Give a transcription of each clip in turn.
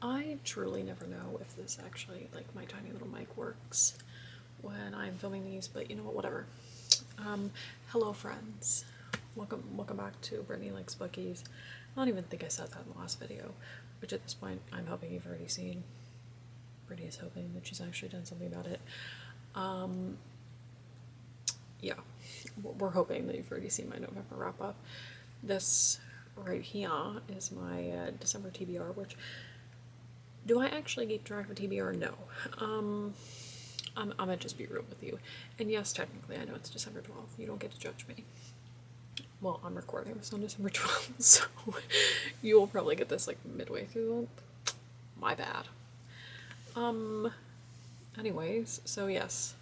I truly never know if this actually, like, my tiny little mic works when I'm filming these, but you know what, whatever. Hello friends. Welcome back to Brittany Likes Bookies. I don't even think I said that in the last video, which at this point I'm hoping you've already seen. Brittany is hoping that she's actually done something about it. Yeah, we're hoping that you've already seen my November wrap up. This right here is my December TBR, which, do I actually keep track of TBR? No. I'm gonna just be real with you. And yes, technically, I know it's December 12th. You don't get to judge me. Well, I'm recording this on December 12th, so you will probably get this like midway through the month. My bad. Anyways, so yes,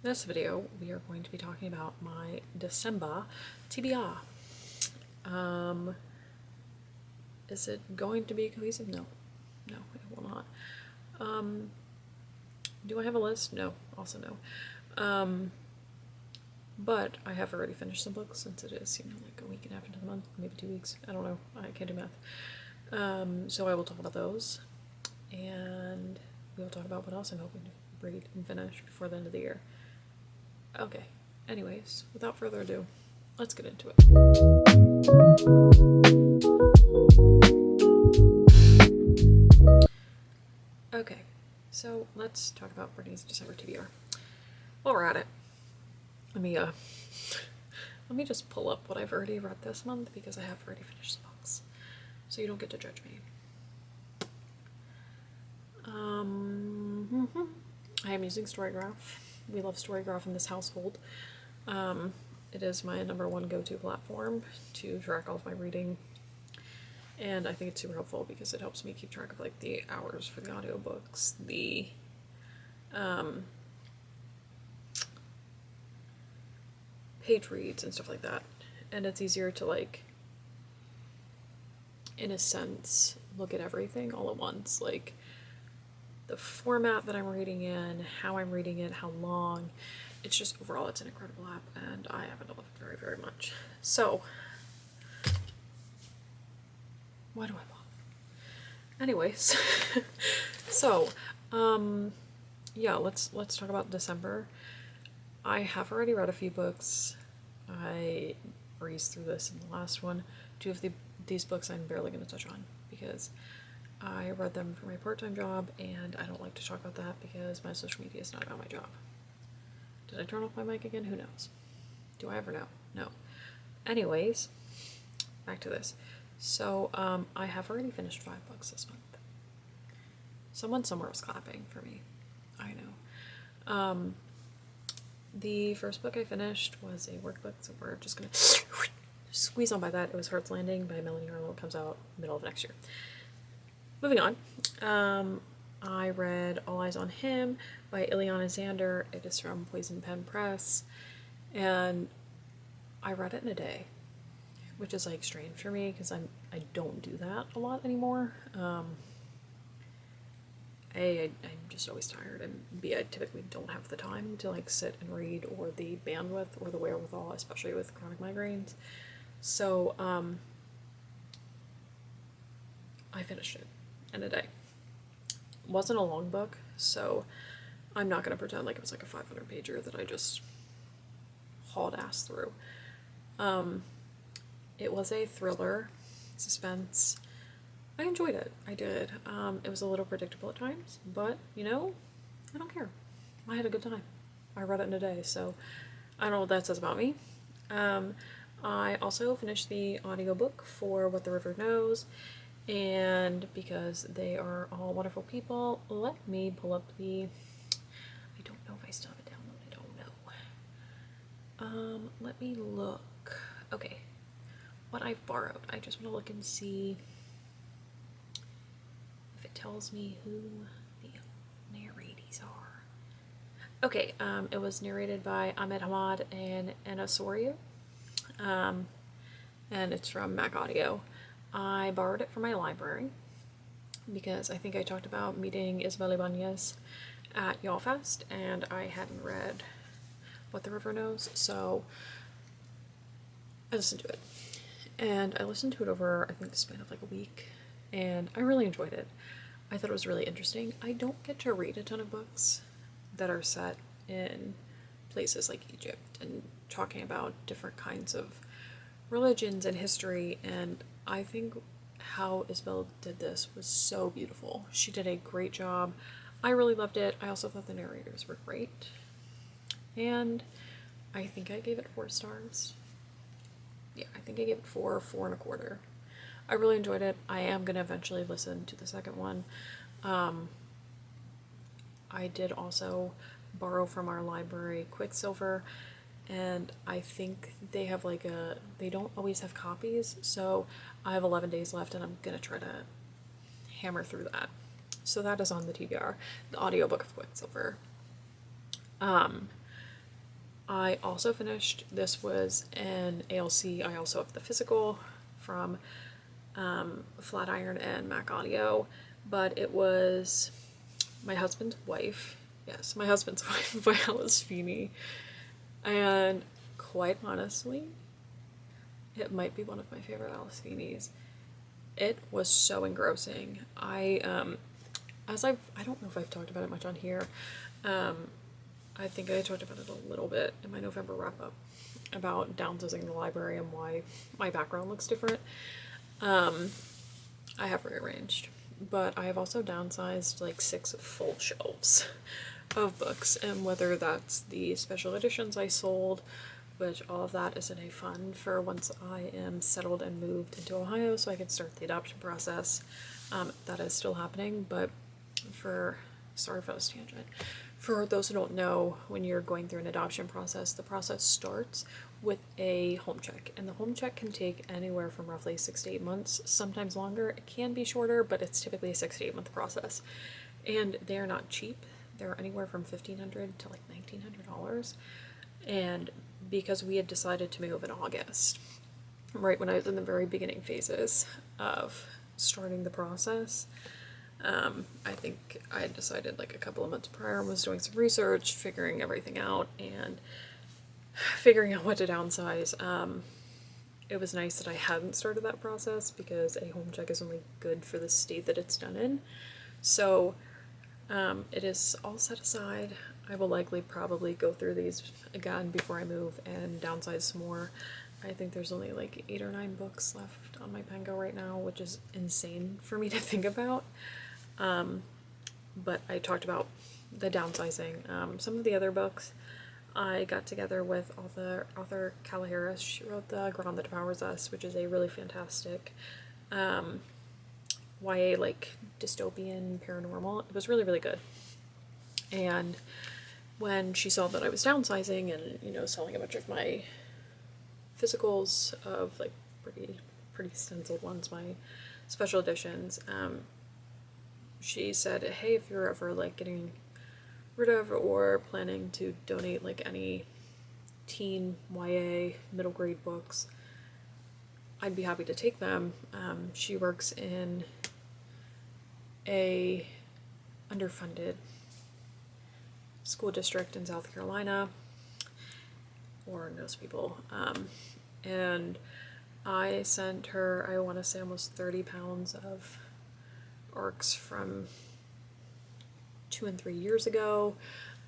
this video we are going to be talking about my December TBR. Is it going to be cohesive? No, it will not. Do I have a list? No, also no. But I have already finished some books since it is, like a week and a half into the month, maybe 2 weeks. I don't know. I can't do math. So I will talk about those, and we will talk about what else I'm hoping to read and finish before the end of the year. Okay. Anyways, without further ado, let's get into it. Okay, so let's talk about Brittany's December TBR. While we're at it, let me just pull up what I've already read this month, because I have already finished the books, so you don't get to judge me. I am using Storygraph. We love Storygraph in this household. It is my #1 go-to platform to track all of my reading, and I think it's super helpful because it helps me keep track of like the hours for the audiobooks, the page reads and stuff like that. And it's easier to, like, in a sense, look at everything all at once, like the format that I'm reading in, how I'm reading it, how long. It's just, overall, it's an incredible app, and I haven't loved it very, very much. So, why do I bother? Anyways, so, yeah, let's talk about December. I have already read a few books. I breezed through this in the last one. Two of these books I'm barely going to touch on because I read them for my part-time job, and I don't like to talk about that because my social media is not about my job. Did I turn off my mic again? Who knows? Do I ever know? No. Anyways, back to this. So, I have already finished 5 books this month. Someone somewhere was clapping for me. I know. The first book I finished was a workbook, so we're just gonna squeeze on by that. It was Heart's Landing by Melanie Arnold. It comes out middle of next year. Moving on. I read All Eyes on Him by Ileana Zander. It is from Poison Pen Press, and I read it in a day, which is like strange for me because I don't do that a lot anymore. I'm just always tired, and B, I typically don't have the time to like sit and read, or the bandwidth or the wherewithal, especially with chronic migraines. So I finished it in a day. It wasn't a long book, so I'm not gonna pretend like it was like a 500 pager that I just hauled ass through. It was a thriller, suspense. I enjoyed it. I did. It was a little predictable at times, but, I don't care. I had a good time. I read it in a day, so I don't know what that says about me. I also finished the audiobook for What the River Knows, and because they are all wonderful people, let me pull up I don't know if I still have it downloaded. I don't know. Let me look. Okay. What I've borrowed. I just want to look and see if it tells me who the narrators are. Okay, it was narrated by Ahmed Hamad and Anna Soria, and it's from Mac Audio. I borrowed it from my library because I think I talked about meeting Isabel Ibanez at Y'all Fest, and I hadn't read What the River Knows, so I listened to it. And I listened to it over, I think, the span of like a week, and I really enjoyed it. I thought it was really interesting. I don't get to read a ton of books that are set in places like Egypt and talking about different kinds of religions and history, and I think how Isabel did this was so beautiful. She did a great job. I really loved it. I also thought the narrators were great. And I think I gave it 4 stars. Yeah, I think I gave it 4, 4.25. I really enjoyed it. I am going to eventually listen to the second one. I did also borrow from our library Quicksilver, and I think they have like they don't always have copies, so I have 11 days left and I'm gonna try to hammer through that. So that is on the TBR, the audiobook of Quicksilver. I also finished, this was an ALC, I also have the physical from Flatiron and Mac Audio, but it was My Husband's Wife, yes, My Husband's Wife by Alice Feeney, and quite honestly, it might be one of my favorite Alice Feeney's. It was so engrossing. I don't know if I've talked about it much on here. I think I talked about it a little bit in my November wrap up about downsizing the library and why my background looks different. I have rearranged, but I have also downsized like 6 full shelves of books, and whether that's the special editions I sold, which all of that is in a fund for once I am settled and moved into Ohio so I can start the adoption process. That is still happening, but sorry for this tangent. For those who don't know, when you're going through an adoption process, the process starts with a home check, and the home check can take anywhere from roughly 6 to 8 months, sometimes longer. It can be shorter, but it's typically a 6 to 8 month process, and they're not cheap. They're anywhere from $1,500 to like $1,900, and because we had decided to move in August, right when I was in the very beginning phases of starting the process, I think I had decided like a couple of months prior and was doing some research, figuring everything out, and figuring out what to downsize. It was nice that I hadn't started that process because a home check is only good for the state that it's done in. So it is all set aside. I will likely probably go through these again before I move and downsize some more. I think there's only like 8 or 9 books left on my Pengo right now, which is insane for me to think about. But I talked about the downsizing. Some of the other books, I got together with author Calla Harris. She wrote The Ground That Devours Us, which is a really fantastic YA, like dystopian paranormal. It was really, really good. And when she saw that I was downsizing and, you know, selling a bunch of my physicals of like pretty stenciled ones, my special editions, she said, hey, if you're ever like getting rid of or planning to donate like any teen YA middle grade books, I'd be happy to take them. She works in a underfunded school district in South Carolina, or knows people, and I sent her, I want to say almost 30 pounds of ARCs from 2 and 3 years ago.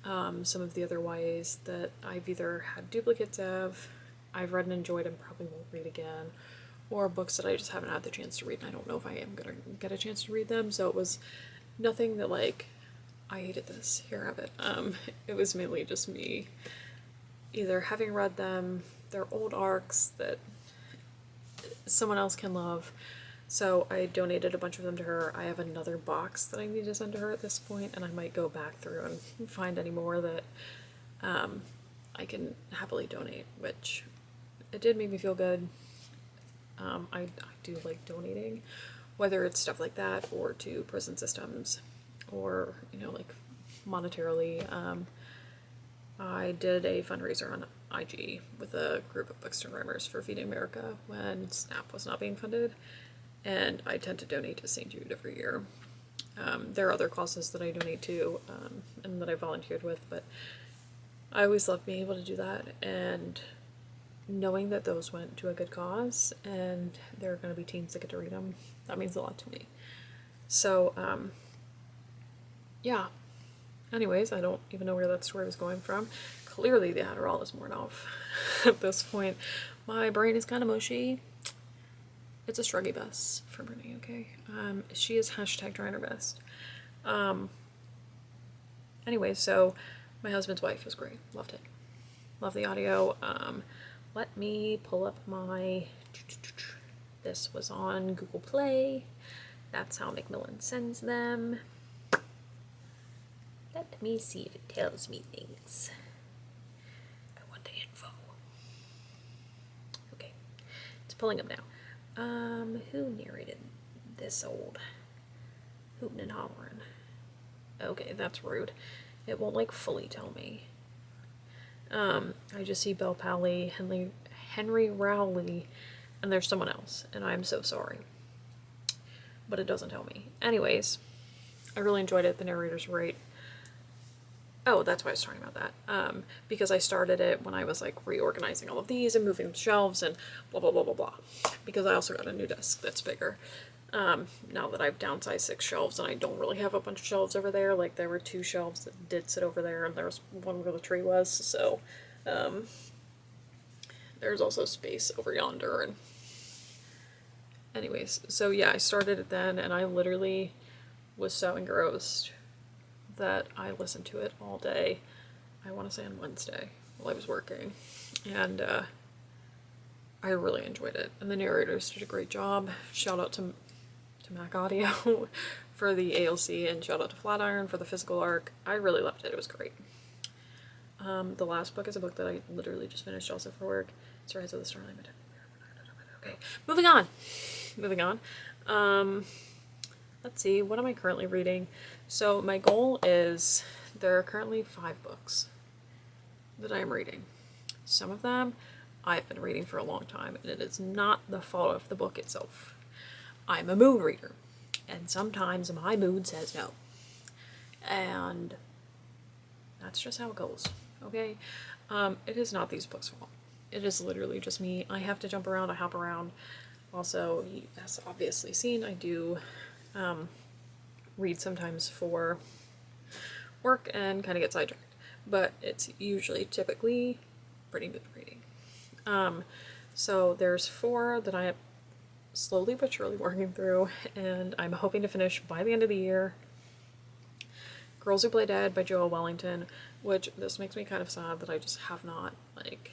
Some of the other YAs that I've either had duplicates of, I've read and enjoyed and probably won't read again, or books that I just haven't had the chance to read and I don't know if I am gonna get a chance to read them. So it was nothing that like, I hated this, here, have it. It was mainly just me either having read them, they're old ARCs that someone else can love. So I donated a bunch of them to her. I have another box that I need to send to her at this point, and I might go back through and find any more that I can happily donate, which it did make me feel good. I do like donating, whether it's stuff like that or to prison systems or, you know, like monetarily. I did a fundraiser on IG with a group of bookstore rhymers for Feeding America when SNAP was not being funded, and I tend to donate to St. Jude every year. There are other causes that I donate to and that I volunteered with, but I always love being able to do that, and knowing that those went to a good cause and there are going to be teens that get to read them, that means a lot to me. So yeah. Anyways, I don't even know where that story was going from. Clearly the Adderall is worn off at this point. My brain is kind of mushy. It's a struggy bus for Brittany, okay? She is hashtag trying her best. Anyway, so my husband's wife was great. Loved it. Love the audio. Let me pull up my... This was on Google Play. That's how Macmillan sends them. Let me see if it tells me things. I want the info. Okay, it's pulling up now. Who narrated this old hootin' and hollerin'? Okay, that's rude. It won't like fully tell me. I just see Belle Pally, Henry Rowley, and there's someone else, and I'm so sorry. But it doesn't tell me. Anyways, I really enjoyed it. The narrator's great. Oh, that's why I was talking about that. Because I started it when I was like reorganizing all of these and moving shelves and blah, blah, blah, blah, blah. Because I also got a new desk that's bigger. Now that I've downsized 6 shelves and I don't really have a bunch of shelves over there. Like there were 2 shelves that did sit over there and there was one where the tree was. So, there's also space over yonder. And anyways, so yeah, I started it then and I literally was so engrossed that I listened to it all day. I want to say on Wednesday while I was working, and I really enjoyed it. And the narrators did a great job. Shout out to Mac Audio for the ALC, and shout out to Flatiron for the physical arc. I really loved it. It was great. The last book is a book that I literally just finished also for work. It's Rise of the Starlight. Okay, moving on. Let's see, what am I currently reading? So my goal is, there are currently 5 books that I am reading. Some of them I've been reading for a long time, and it is not the fault of the book itself. I'm a mood reader, and sometimes my mood says no. And that's just how it goes, okay? It is not these books' fault. It is literally just me. I have to jump around, I hop around. Also, as obviously seen, I do read sometimes for work and kind of get sidetracked, but it's usually typically pretty mood reading. So there's 4 that I am slowly but surely working through, and I'm hoping to finish by the end of the year. Girls Who Play Dead by Joelle Wellington, which this makes me kind of sad that I just have not like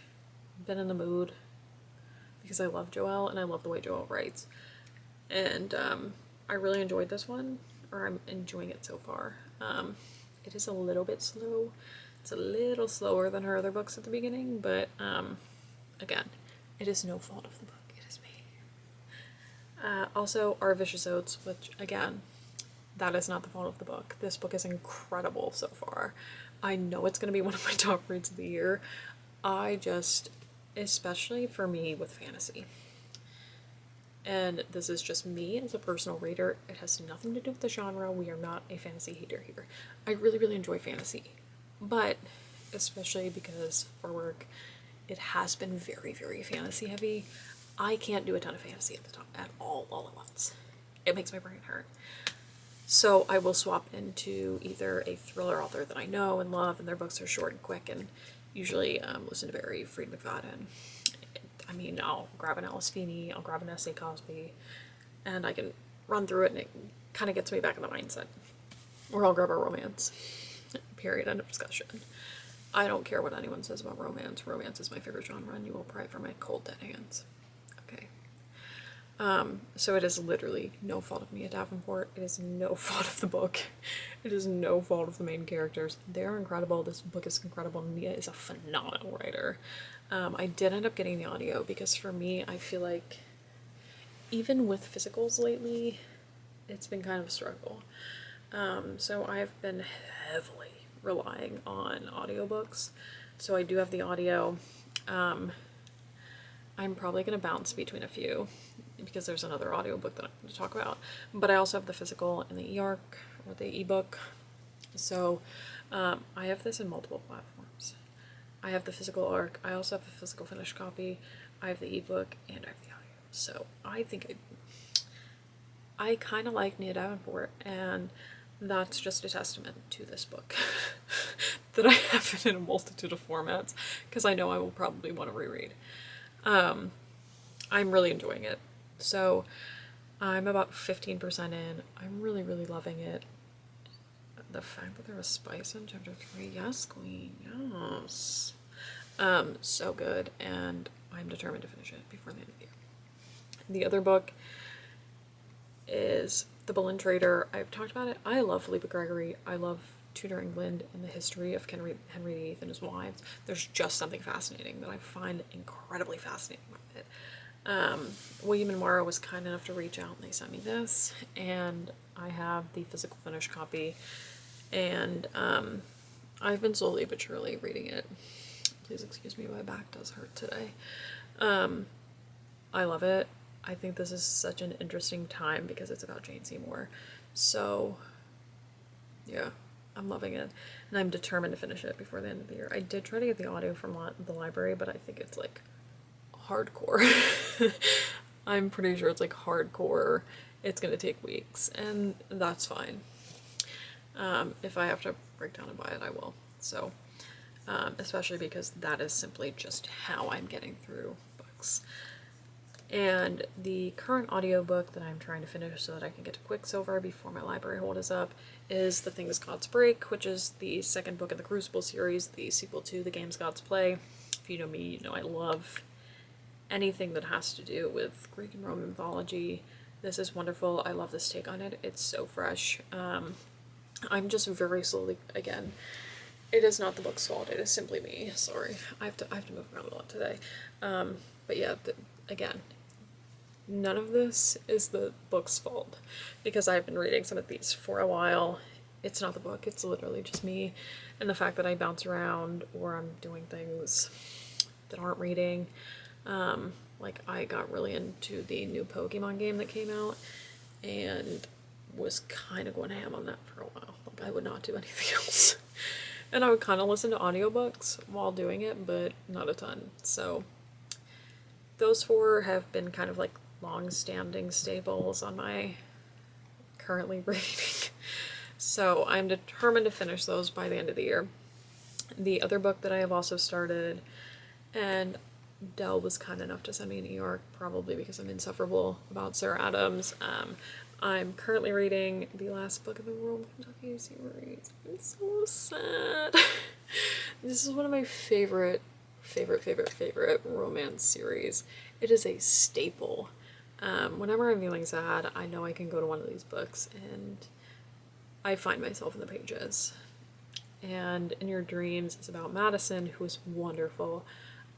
been in the mood, because I love Joelle and I love the way Joelle writes, and I really enjoyed this one, or I'm enjoying it so far. It is a little bit slow. It's a little slower than her other books at the beginning, but again, it is no fault of the book. It is me. Also, Our Vicious Oats, which again, that is not the fault of the book. This book is incredible so far. I know it's going to be one of my top reads of the year. I just, especially for me with fantasy, and this is just me as a personal reader, it has nothing to do with the genre. We are not a fantasy hater here. I really, really enjoy fantasy, but especially because for work, it has been very, very fantasy heavy. I can't do a ton of fantasy at the top at all at once. It makes my brain hurt. So I will swap into either a thriller author that I know and love, and their books are short and quick, and usually listen to Barry, Freed McFadden. I mean, I'll grab an Alice Feeney, I'll grab an S.A. Cosby, and I can run through it, and it kind of gets me back in the mindset. Or I'll grab a romance. Period. End of discussion. I don't care what anyone says about romance. Romance is my favorite genre, and you will pray for my cold, dead hands. Okay. So it is literally no fault of Mia Davenport. It is no fault of the book. It is no fault of the main characters. They are incredible. This book is incredible. Mia is a phenomenal writer. I did end up getting the audio because for me, I feel like even with physicals lately, it's been kind of a struggle. So I've been heavily relying on audiobooks. So I do have the audio. I'm probably going to bounce between a few because there's another audiobook that I'm going to talk about. But I also have the physical and the e-arc, or the ebook. So I have this in multiple platforms. I have the physical arc, I also have a physical finished copy, I have the ebook, and I have the audio. So I think I kind of like Nia Davenport, and that's just a testament to this book that I have it in a multitude of formats, because I know I will probably want to reread. I'm really enjoying it. So I'm about 15% in. I'm really, really loving it. The fact that there was spice in chapter 3, yes, queen, yes. So good, and I'm determined to finish it before the end of the year. The other book is The Bull and Trader. I've talked about it. I love Philippa Gregory. I love Tudor England and the history of Henry VIII and his wives. There's just something fascinating that I find incredibly fascinating about it. William and Mara was kind enough to reach out and they sent me this, and I have the physical finished copy, and I've been slowly but surely reading it. Please excuse me, my back does hurt today. I love it. I think this is such an interesting time because it's about Jane Seymour. So, yeah, I'm loving it. And I'm determined to finish it before the end of the year. I did try to get the audio from the library, but I think it's like hardcore. I'm pretty sure it's like hardcore. It's gonna take weeks, and that's fine. If I have to break down and buy it, I will. So, especially because that is simply just how I'm getting through books. And the current audiobook that I'm trying to finish so that I can get to Quicksilver before my library hold is up is The Things Gods Break, which is the second book in the Crucible series, the sequel to The Games Gods Play. If you know me, you know I love anything that has to do with Greek and Roman mythology. This is wonderful. I love this take on it. It's so fresh. I'm just very slowly, again, it is not the book's fault. It is simply me. Sorry. I have to move around a lot today. But yeah, again, none of this is the book's fault because I've been reading some of these for a while. It's not the book. It's literally just me and the fact that I bounce around or I'm doing things that aren't reading. Like I got really into the new Pokemon game that came out and was kind of going ham on that for a while. Like I would not do anything else. And I would kind of listen to audiobooks while doing it, but not a ton. So those four have been kind of like long-standing staples on my currently reading. So I'm determined to finish those by the end of the year. The other book that I have also started, and Dell was kind enough to send me an e-arc, probably because I'm insufferable about Sarah Adams. I'm currently reading the last book of the World Kentucky series. I'm so sad. This is one of my favorite romance series. It is a staple. Whenever I'm feeling sad, I know I can go to one of these books and I find myself in the pages. And In Your Dreams is about Madison, who is wonderful.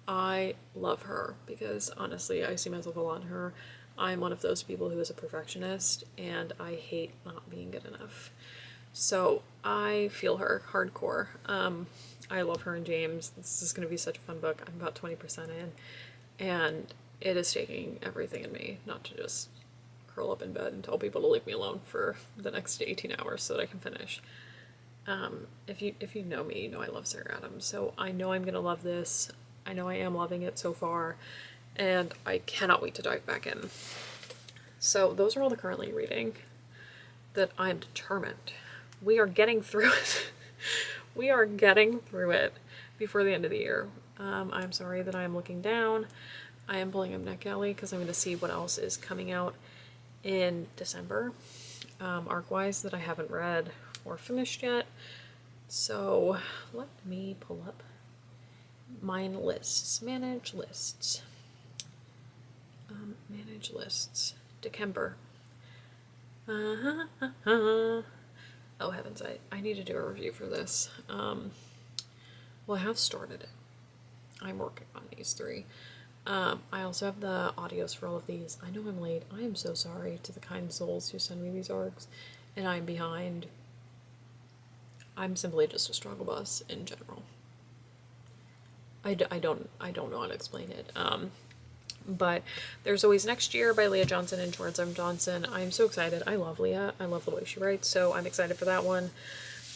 I love her because honestly, I see myself a lot in her. I'm one of those people who is a perfectionist and I hate not being good enough. So I feel her hardcore. I love her and James. This is going to be such a fun book. I'm about 20% in and it is taking everything in me not to just curl up in bed and tell people to leave me alone for the next 18 hours so that I can finish. If you know me, you know I love Sarah Adams. So I know I'm going to love this. I know I am loving it so far, and I cannot wait to dive back in. So those are all the currently reading that I'm determined. We are getting through it. We are getting through it before the end of the year. I'm sorry that I am looking down. I am pulling up NetGalley because I'm going to see what else is coming out in December, arc-wise, that I haven't read or finished yet. So let me pull up mine lists. Manage lists. Manage lists. December. Oh heavens, I need to do a review for this. Well, I have started it. I'm working on these three. I also have the audios for all of these. I know I'm late. I am so sorry to the kind souls who send me these arcs, and I'm behind. I'm simply just a struggle bus in general. I don't know how to explain it. But There's Always Next Year by Leah Johnson and George M. Johnson. I'm so excited. I love Leah. I love the way she writes, so I'm excited for that one.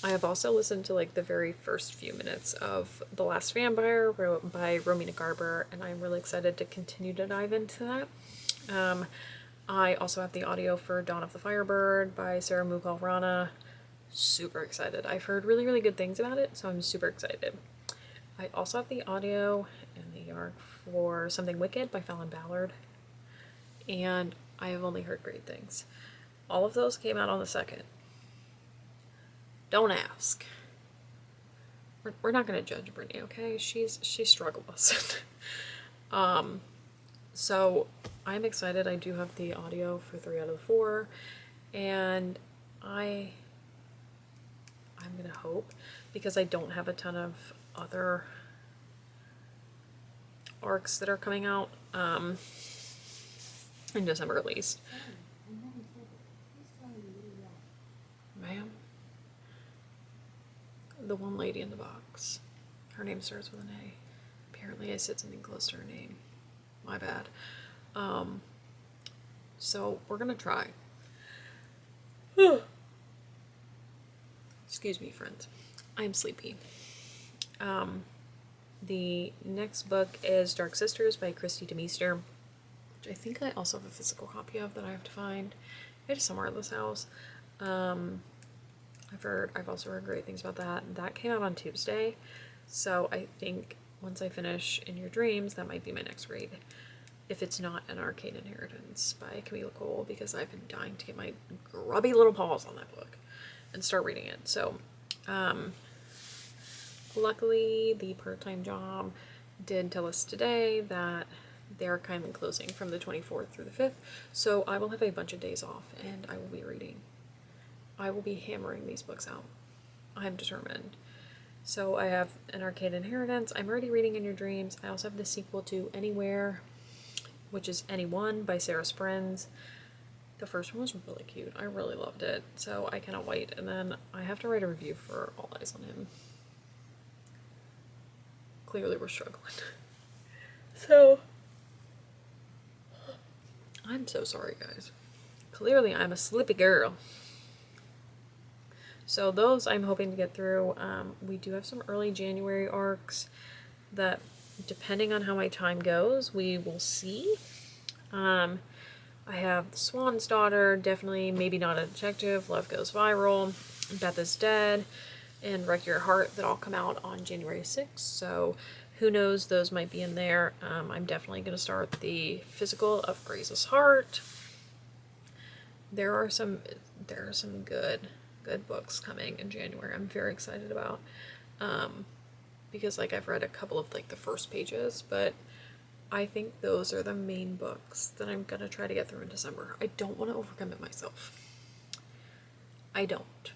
I have also listened to like the very first few minutes of The Last Vampire by Romina Garber, and I'm really excited to continue to dive into that. I also have the audio for Dawn of the Firebird by Sarah Mughal Rana. super excited. I've heard really, really good things about it, so I'm super excited. I also have the audio and the ARC for Something Wicked by Fallon Ballard, and I have only heard great things. All of those came out on the 2nd. Don't ask. We're not going to judge Brittany, okay? She struggles. So I'm excited. I do have the audio for 3 out of the 4, and I'm gonna hope, because I don't have a ton of other arcs that are coming out in December at least. Ma'am? The one lady in the box. Her name starts with an A. Apparently I said something close to her name. My bad. So we're gonna try. Excuse me, friends. I'm sleepy. The next book is Dark Sisters by Christy DeMeester, which I think I also have a physical copy of that I have to find. It's somewhere in this house. I've also heard great things about that. That came out on Tuesday, so I think once I finish In Your Dreams, that might be my next read. If it's not An Arcane Inheritance by Camilla Cole, because I've been dying to get my grubby little paws on that book and start reading it. So, luckily, the part-time job did tell us today that they're kindly closing from the 24th through the 5th, so I will have a bunch of days off, and I will be reading. I will be hammering these books out. I'm determined. So I have An Arcane Inheritance. I'm already reading In Your Dreams. I also have the sequel to Anywhere, which is Anyone by Sarah Sprens. The first one was really cute. I really loved it, so I cannot wait. And then I have to write a review for All Eyes on Him. Clearly we're struggling. So, I'm so sorry, guys. Clearly I'm a sleepy girl. So those I'm hoping to get through. We do have some early January arcs that, depending on how my time goes, we will see. I have The Swan's Daughter, definitely Maybe Not a Detective, Love Goes Viral, Beth is Dead, and Wreck Your Heart that all come out on January 6th, so who knows, those might be in there. I'm definitely going to start the physical of Grace's Heart. There are some good books coming in January I'm very excited about, because like I've read a couple of like the first pages, but I think those are the main books that I'm gonna try to get through in December. I don't want to overcommit myself. I don't,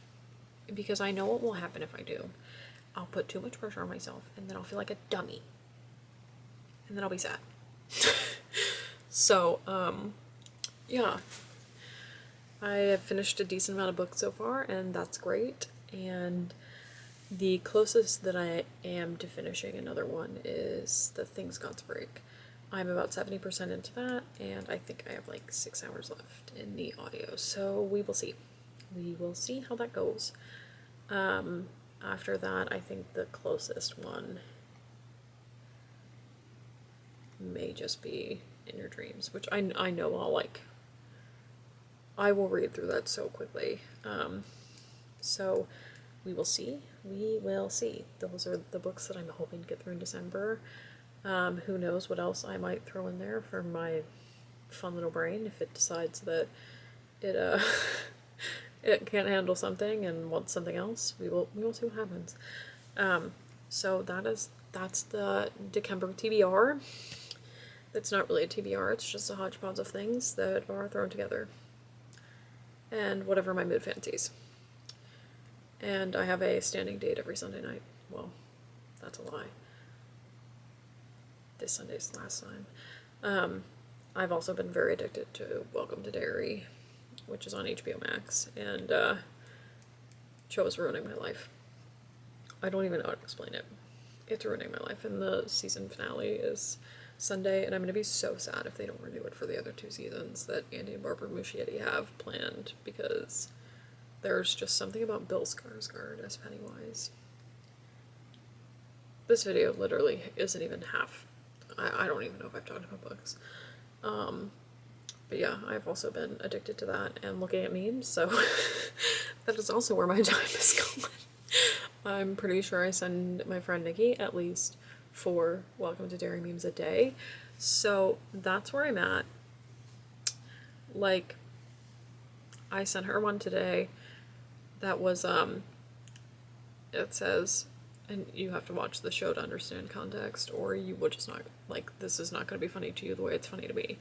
because I know what will happen if I do. I'll put too much pressure on myself, and then I'll feel like a dummy, and then I'll be sad. So yeah, I have finished a decent amount of books so far, and that's great. And the closest that I am to finishing another one is The Things Gods Break. I'm about 70% into that, and I think I have like 6 hours left in the audio, so we will see. We will see how that goes. After that, I think the closest one may just be In Your Dreams, which I know I will read through that so quickly. So we will see. We will see. Those are the books that I'm hoping to get through in December. Who knows what else I might throw in there for my fun little brain if it decides that it it can't handle something and wants something else. We will see what happens. So that's the December TBR. That's not really a TBR, it's just a hodgepodge of things that are thrown together. And whatever my mood fancies. And I have a standing date every Sunday night. Well, that's a lie. This Sunday's the last time. I've also been very addicted to Welcome to Derry, which is on HBO Max, and show is ruining my life. I don't even know how to explain it. It's ruining my life, and the season finale is Sunday, and I'm going to be so sad if they don't renew it for the other 2 seasons that Andy and Barbara Muschietti have planned, because there's just something about Bill Skarsgård as Pennywise. This video literally isn't even half. I don't even know if I've talked about books. But yeah, I've also been addicted to that and looking at memes, so that is also where my time is going. I'm pretty sure I send my friend Nikki at least 4 Welcome to Derry memes a day. So that's where I'm at. Like, I sent her one today that was, it says, and you have to watch the show to understand context, or you will just not, like, this is not going to be funny to you the way it's funny to me.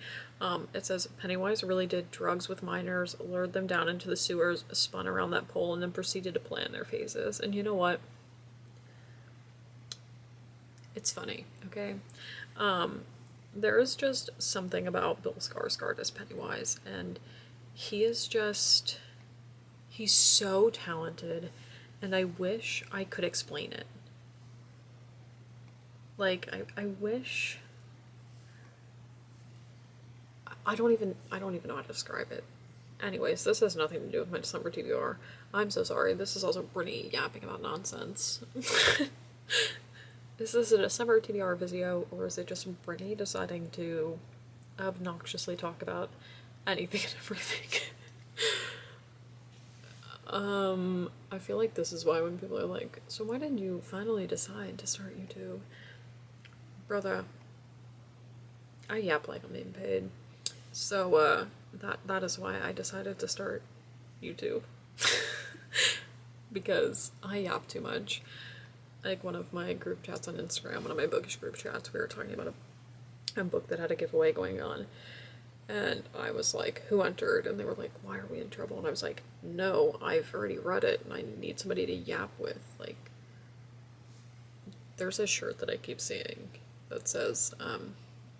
It says, Pennywise really did drugs with minors, lured them down into the sewers, spun around that pole, and then proceeded to plant their faces. And you know what? It's funny, okay? There is just something about Bill Skarsgård as Pennywise, and he is just, he's so talented, and I wish I could explain it. Like, I wish, I don't even know how to describe it. Anyways, this has nothing to do with my December TBR. I'm so sorry. This is also Brittany yapping about nonsense. Is this a December TBR video, or is it just Brittany deciding to obnoxiously talk about anything and everything? I feel like this is why when people are like, so why didn't you finally decide to start YouTube? Brother, I yap like I'm being paid. So, that is why I decided to start YouTube. Because I yap too much. Like, one of my group chats on Instagram, one of my bookish group chats, we were talking about a book that had a giveaway going on. And I was like, who entered? And they were like, why are we in trouble? And I was like, no, I've already read it and I need somebody to yap with. Like, there's a shirt that I keep seeing that says,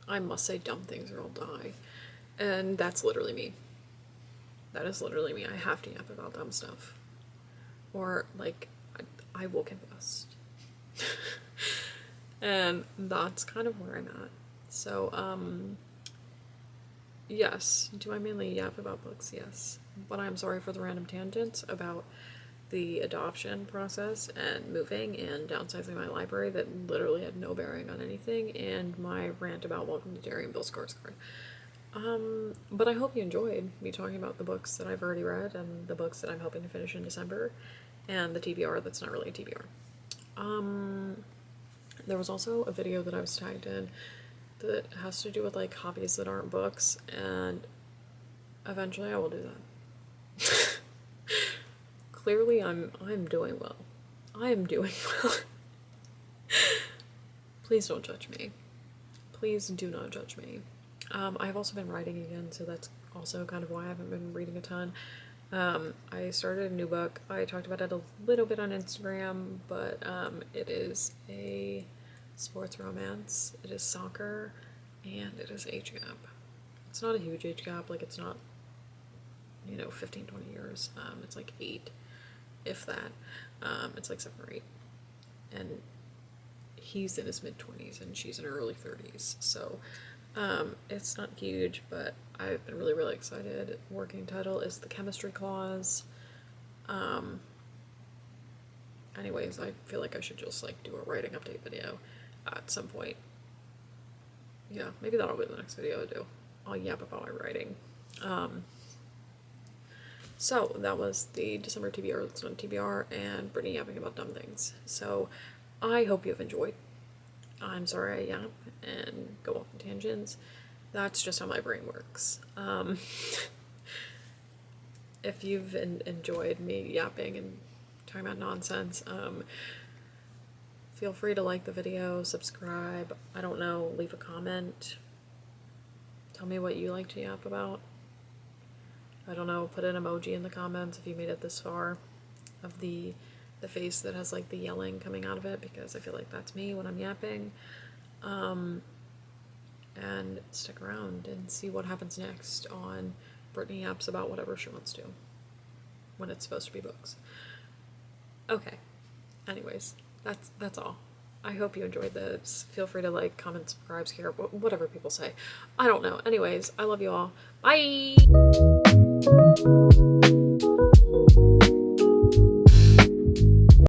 I must say dumb things or I'll die. And that's literally me. That is literally me. I have to yap about dumb stuff. Or, like, I will combust. And that's kind of where I'm at. So, yes. Do I mainly yap about books? Yes. But I'm sorry for the random tangents about the adoption process and moving and downsizing my library that literally had no bearing on anything, and my rant about Welcome to Derry and Bill Skarsgård. But I hope you enjoyed me talking about the books that I've already read and the books that I'm hoping to finish in December, and the TBR that's not really a TBR. There was also a video that I was tagged in that has to do with, like, hobbies that aren't books, and eventually I will do that. Clearly I'm doing well. I am doing well. Please don't judge me. Please do not judge me. I've also been writing again, so that's also kind of why I haven't been reading a ton. I started a new book. I talked about it a little bit on Instagram, but it is a sports romance. It is soccer, and it is age gap. It's not a huge age gap, like it's not, 15, 20 years. It's like 8, if that. It's like 7 or 8. And he's in his mid-20s and she's in her early 30s, so it's not huge, but I've been really, really excited. Working title is The Chemistry Clause. Anyways, I feel like I should just, like, do a writing update video at some point. Yeah, maybe that'll be the next video I do. I'll yap about my writing. So that was the December TBR, that's not TBR, and Brittany yapping about dumb things. So I hope you have enjoyed. I'm sorry I yap and go off on tangents. That's just how my brain works. If you've enjoyed me yapping and talking about nonsense, feel free to like the video, subscribe, I don't know, leave a comment. Tell me what you like to yap about. I don't know, put an emoji in the comments if you made it this far of the face that has, like, the yelling coming out of it, because I feel like that's me when I'm yapping. And stick around and see what happens next on Brittany Yaps about whatever she wants to, when it's supposed to be books. Okay, anyways, that's all. I hope you enjoyed this. Feel free to like, comment, subscribe, share, whatever people say. I don't know. Anyways, I love you all. Bye!